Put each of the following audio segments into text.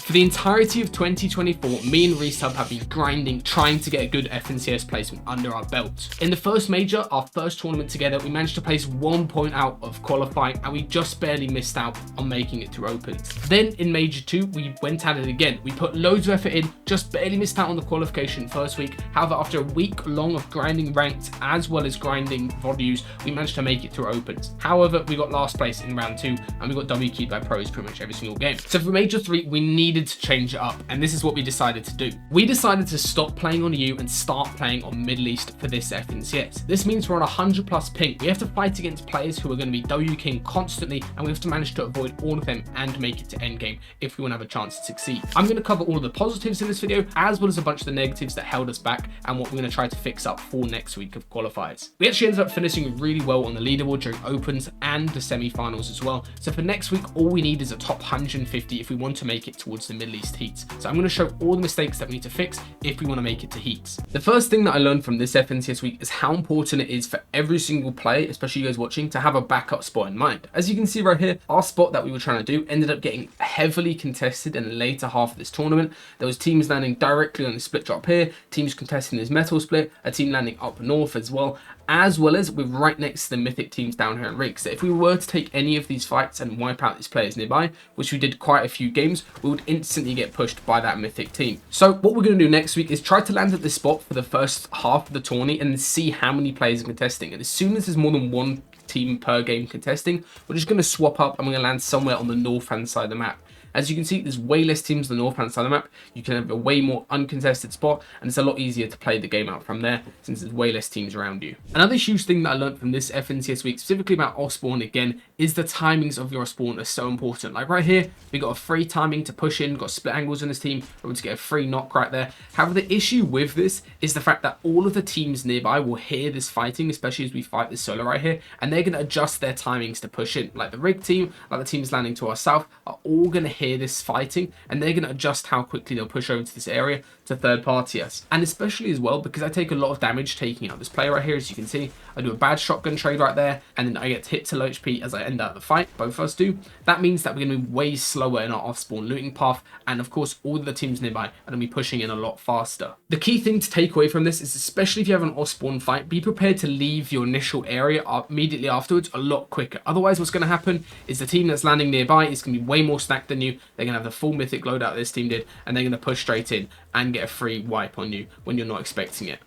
For the entirety of 2024, me and Reisshub have been grinding, trying to get a good FNCS placement under our belt. In the first major, our first tournament together, we managed to place 1 point out of qualifying, and we just barely missed out on making it through opens. Then in major 2, we went at it again. We put loads of effort in, just barely missed out on the qualification first week. However, after a week long of grinding ranked as well as grinding volumes, we managed to make it through opens. However, we got last place in round 2, and we got WQ'd by pros pretty much every single game. So for major 3, we needed to change it up, and this is what we decided to do. We decided to stop playing on EU and start playing on Middle East for this FNCS. This means we're on 100 plus ping. We have to fight against players who are going to be W king constantly, and we have to manage to avoid all of them and make it to endgame if we want to have a chance to succeed. I'm going to cover all of the positives in this video, as well as a bunch of the negatives that held us back and what we're going to try to fix up for next week of qualifiers. We actually ended up finishing really well on the leaderboard during opens and the semi-finals as well. So for next week, all we need is a top 150 if we want to make it towards the Middle East heats. So I'm going to show all the mistakes that we need to fix if we want to make it to heats. The first thing that I learned from this FNCS week is how important it is for every single player, especially you guys watching, to have a backup spot in mind. As you can see right here, our spot that we were trying to do ended up getting heavily contested in the later half of this tournament. There was teams landing directly on the split drop here, teams contesting this metal split, a team landing up north as well as we're right next to the mythic teams down here in Rig. So if we were to take any of these fights and wipe out these players nearby, which we did quite a few games, we would instantly get pushed by that mythic team. So what we're going to do next week is try to land at this spot for the first half of the tourney and see how many players are contesting. And as soon as there's more than one team per game contesting, we're just going to swap up and we're going to land somewhere on the north hand side of the map. As you can see, there's way less teams on the north hand side of the map. You can have a way more uncontested spot, and it's a lot easier to play the game out from there since there's way less teams around you. Another huge thing that I learned from this FNCS week, specifically about off spawn again, is the timings of your spawn are so important. Like right here, we got a free timing to push in, got split angles in this team, we're able to get a free knock right there. However, the issue with this is the fact that all of the teams nearby will hear this fighting, especially as we fight this solo right here, and they're going to adjust their timings to push in. Like the Rig team, like the teams landing to our south, are all going to hear this fighting, and they're going to adjust how quickly they'll push over to this area to third party us. And especially as well, because I take a lot of damage taking out this player right here. As you can see, I do a bad shotgun trade right there, and then I get hit to low HP as I end out the fight. Both of us do. That means that we're going to be way slower in our off spawn looting path, and of course all of the teams nearby are going to be pushing in a lot faster. The key thing to take away from this is, especially if you have an off spawn fight, be prepared to leave your initial area immediately afterwards a lot quicker. Otherwise, what's going to happen is the team that's landing nearby is going to be way more stacked than you. They're going to have the full mythic loadout this team did, and they're going to push straight in and get a free wipe on you when you're not expecting it.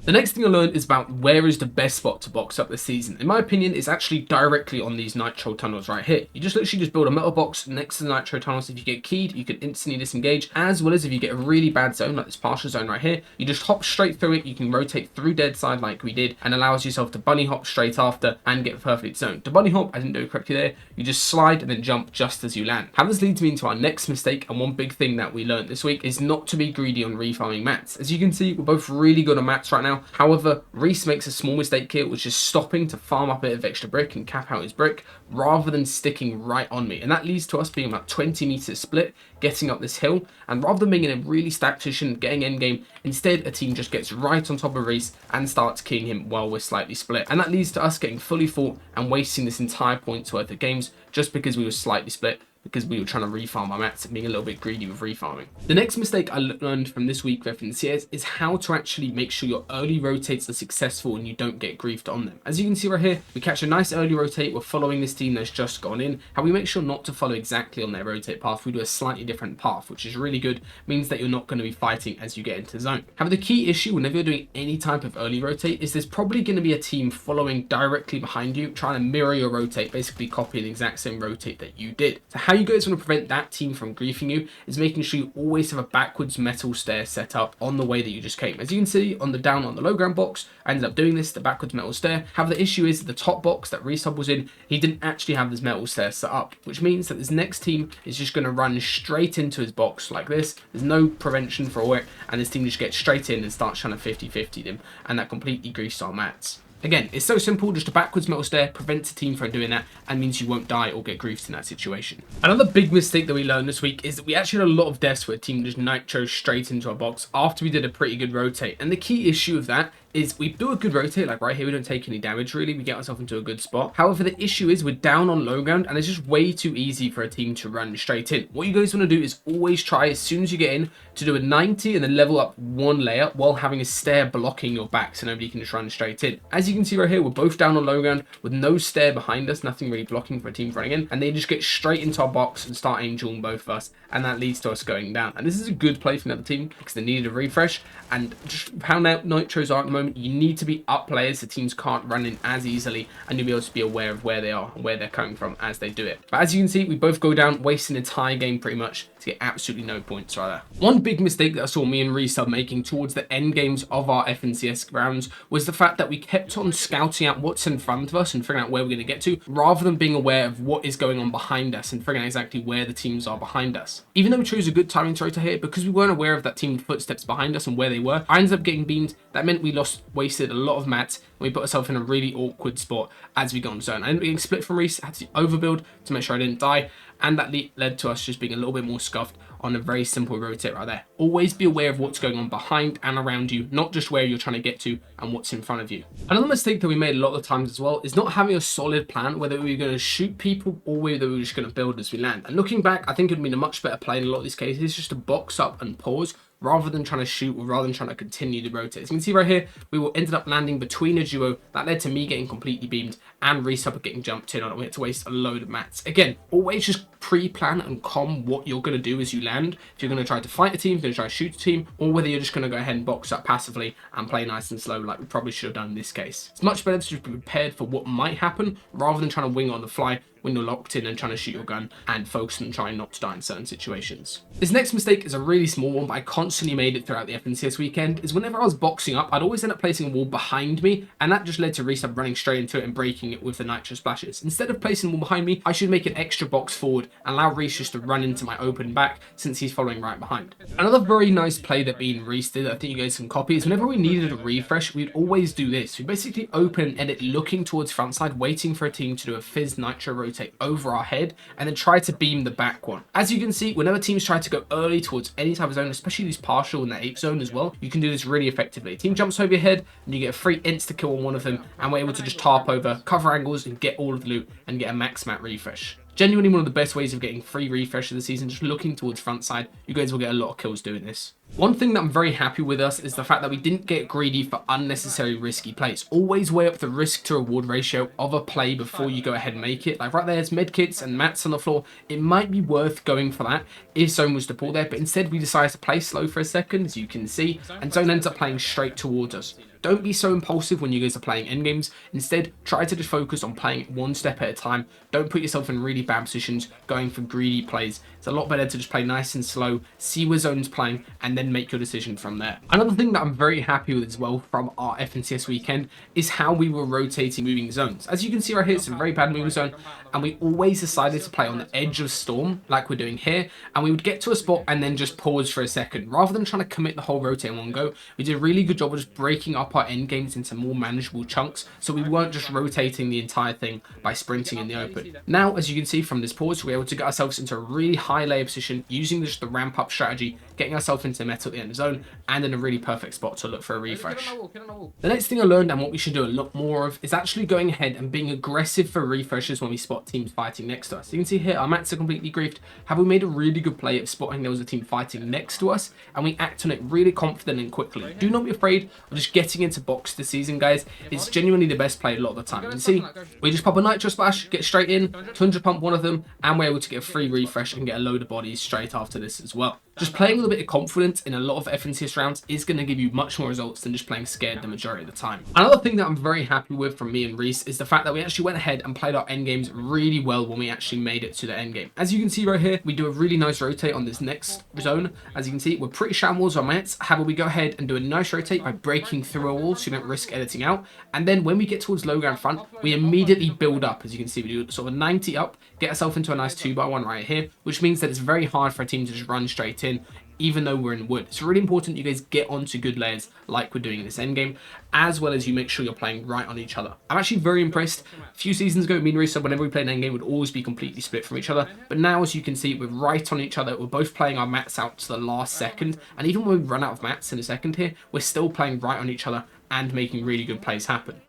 The next thing I learned is about where is the best spot to box up this season. In my opinion, it's actually directly on these nitro tunnels right here. You just literally just build a metal box next to the nitro tunnels. If you get keyed, you can instantly disengage, as well as if you get a really bad zone like this partial zone right here, you just hop straight through it. You can rotate through dead side like we did, and allows yourself to bunny hop straight after and get perfect zone. To bunny hop, I didn't do it correctly there. You just slide and then jump just as you land. How this leads me into our next mistake, and one big thing that we learned this week is not to be greedy on refarming mats. As you can see, we're both really good on mats right now. However, Reis makes a small mistake here, which is stopping to farm up a bit of extra brick and cap out his brick rather than sticking right on me. And that leads to us being about 20 meters split, getting up this hill. And rather than being in a really stacked position, getting endgame, instead a team just gets right on top of Reis and starts killing him while we're slightly split. And that leads to us getting fully fought and wasting this entire point's worth of games just because we were slightly split, because we were trying to refarm our mats and being a little bit greedy with refarming. The next mistake I learned from this week of FNCS is how to actually make sure your early rotates are successful and you don't get griefed on them. As you can see right here, we catch a nice early rotate, we're following this team that's just gone in. How we make sure not to follow exactly on their rotate path, we do a slightly different path, which is really good, means that you're not going to be fighting as you get into zone. However, the key issue whenever you're doing any type of early rotate is there's probably going to be a team following directly behind you, trying to mirror your rotate, basically copy the exact same rotate that you did. So how you guys want to prevent that team from griefing you is making sure you always have a backwards metal stair set up on the way that you just came. As you can see on the low ground box, I ended up doing this, the backwards metal stair. However, the issue is the top box that Reisshub was in, he didn't actually have this metal stair set up, which means that this next team is just going to run straight into his box like this. There's no prevention for it, and this team just gets straight in and starts trying to 50-50 them, and that completely griefs our mats. Again, it's so simple, just a backwards metal stair prevents a team from doing that and means you won't die or get griefed in that situation. Another big mistake that we learned this week is that we actually had a lot of deaths where a team just nitro straight into our box after we did a pretty good rotate. And the key issue of that is we do a good rotate, like right here, we don't take any damage really, we get ourselves into a good spot. However, the issue is we're down on low ground and it's just way too easy for a team to run straight in. What you guys want to do is always try as soon as you get in to do a 90 and then level up one layer while having a stair blocking your back so nobody can just run straight in. As you can see right here, we're both down on low ground with no stair behind us, nothing really blocking for a team running in, and they just get straight into our box and start angeling both of us, and that leads to us going down. And this is a good play for the other team because they needed a refresh, and just how nitros are at the moment, you need to be up players so teams can't run in as easily, and you'll be able to be aware of where they are and where they're coming from as they do it. But as you can see, we both go down, wasting an entire game pretty much to get absolutely no points right there. One big mistake that I saw me and Reisshub making towards the end games of our FNCS rounds was the fact that we kept on scouting out what's in front of us and figuring out where we're going to get to, rather than being aware of what is going on behind us and figuring out exactly where the teams are behind us. Even though we chose a good timing to rotate here, because we weren't aware of that team footsteps behind us and where they were, I ended up getting beamed. That meant we wasted a lot of mats, and we put ourselves in a really awkward spot as we got on zone. I ended up getting split from Reis, had to overbuild to make sure I didn't die, and that led to us just being a little bit more scuffed on a very simple rotate right there. Always be aware of what's going on behind and around you, not just where you're trying to get to and what's in front of you. Another mistake that we made a lot of times as well is not having a solid plan, whether we were going to shoot people or whether we were just going to build as we land. And looking back, I think it would have been a much better play in a lot of these cases, just to box up and pause, rather than trying to shoot or rather than trying to continue the rotate. As you can see right here, we ended up landing between a duo. That led to me getting completely beamed and Reisshub getting jumped in on it. We had to waste a load of mats. Again, always just pre-plan and com what you're going to do as you land. If you're going to try to fight a team, if you're going to try to shoot a team, or whether you're just going to go ahead and box up passively and play nice and slow like we probably should have done in this case. It's much better to just be prepared for what might happen rather than trying to wing on the fly when you're locked in and trying to shoot your gun and focus on trying not to die in certain situations. This next mistake is a really small one, but I constantly made it throughout the FNCS weekend, is whenever I was boxing up, I'd always end up placing a wall behind me, and that just led to Reisshub running straight into it and breaking it with the nitro splashes. Instead of placing a wall behind me, I should make an extra box forward and allow Reis just to run into my open back since he's following right behind. Another very nice play that me and Reis did, I think you guys can copy, is whenever we needed a refresh, we'd always do this. We basically open and edit looking towards front side, waiting for a team to do a fizz nitro rotate over our head and then try to beam the back one. As you can see, whenever teams try to go early towards any type of zone, especially these partial and the ape zone as well, you can do this really effectively. Team jumps over your head and you get a free insta kill on one of them, and we're able to just tarp over, cover angles and get all of the loot and get a max mat refresh. Genuinely one of the best ways of getting free refresh of the season, just looking towards front side. You guys will get a lot of kills doing this. One thing that I'm very happy with us is the fact that we didn't get greedy for unnecessary risky plays. Always weigh up the risk to reward ratio of a play before you go ahead and make it. Like right there's medkits and mats on the floor. It might be worth going for that if zone was to pull there, but instead we decided to play slow for a second, as you can see, and zone ends up playing straight towards us. Don't be so impulsive when you guys are playing endgames. Instead, try to just focus on playing one step at a time. Don't put yourself in really bad positions going for greedy plays. It's a lot better to just play nice and slow, see where zone's playing, and then make your decision from there. Another thing that I'm very happy with as well from our FNCS weekend is how we were rotating moving zones. As you can see right here, it's a very bad moving zone, and we always decided to play on the edge of storm like we're doing here, and we would get to a spot and then just pause for a second. Rather than trying to commit the whole rotate in one go, we did a really good job of just breaking up our end games into more manageable chunks, so we weren't just rotating the entire thing by sprinting in the open. Now, as you can see from this pause, we're able to get ourselves into a really high layer position using just the ramp up strategy, getting ourselves into metal at the end zone and in a really perfect spot to look for a refresh. The next thing I learned, and what we should do a lot more of, is actually going ahead and being aggressive for refreshes when we spot teams fighting next to us. You can see here our mats are completely griefed. Have we made a really good play of spotting there was a team fighting next to us, and we act on it really confident and quickly. Do not be afraid of just getting into box this season, guys. It's genuinely the best play a lot of the time. You see, we just pop a nitro splash, get straight in, 200 pump one of them, and we're able to get a free refresh and get a load of bodies straight after this as well. Just playing with a bit of confidence in a lot of FNCS rounds is going to give you much more results than just playing scared the majority of the time. Another thing that I'm very happy with from me and Reis is the fact that we actually went ahead and played our end games really well when we actually made it to the end game. As you can see right here, we do a really nice rotate on this next zone. As you can see, we're pretty shambles on mats. However, we go ahead and do a nice rotate by breaking through a wall so you don't risk editing out. And then when we get towards low ground front, we immediately build up. As you can see, we do sort of a 90 up, get ourselves into a nice 2x1 right here, which means that it's very hard for a team to just run straight in, even though we're in wood. It's really important you guys get onto good layers like we're doing in this endgame, as well as you make sure you're playing right on each other. I'm actually very impressed. A few seasons ago, me and Reisshub, whenever we played an endgame, would always be completely split from each other. But now, as you can see, we're right on each other. We're both playing our mats out to the last second. And even when we run out of mats in a second here, we're still playing right on each other, and making really good plays happen.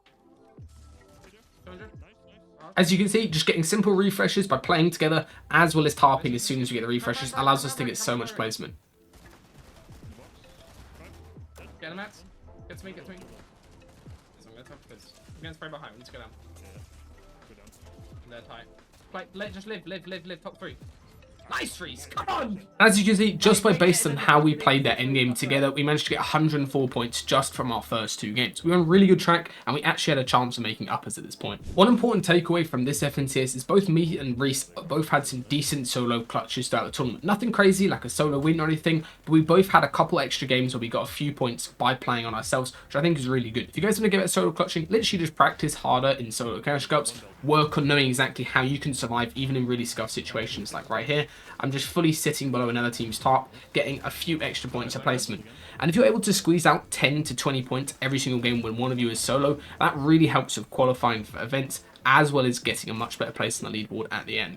As you can see, just getting simple refreshes by playing together, as well as tarping as soon as we get the refreshes, allows us to get so much placement. Get him, Matt. Get to me, get to me. I'm going to touch this. I'm going to spray behind. We need to go down. They're tight. Just live. Top 3. Nice, Reese. Come on. As you can see, just by based on how we played that endgame together, we managed to get 104 points just from our first 2 games. We were on a really good track, and we actually had a chance of making uppers at this point. One important takeaway from this FNCS is both me and Reese both had some decent solo clutches throughout the tournament. Nothing crazy like a solo win or anything, but we both had a couple extra games where we got a few points by playing on ourselves, which I think is really good. If you guys want to give it solo clutching, literally just practice harder in solo cash cups. Work on knowing exactly how you can survive even in really scuffed situations like right here. I'm just fully sitting below another team's top, getting a few extra points of placement. And if you're able to squeeze out 10 to 20 points every single game when one of you is solo, that really helps with qualifying for events, as well as getting a much better place on the leaderboard at the end.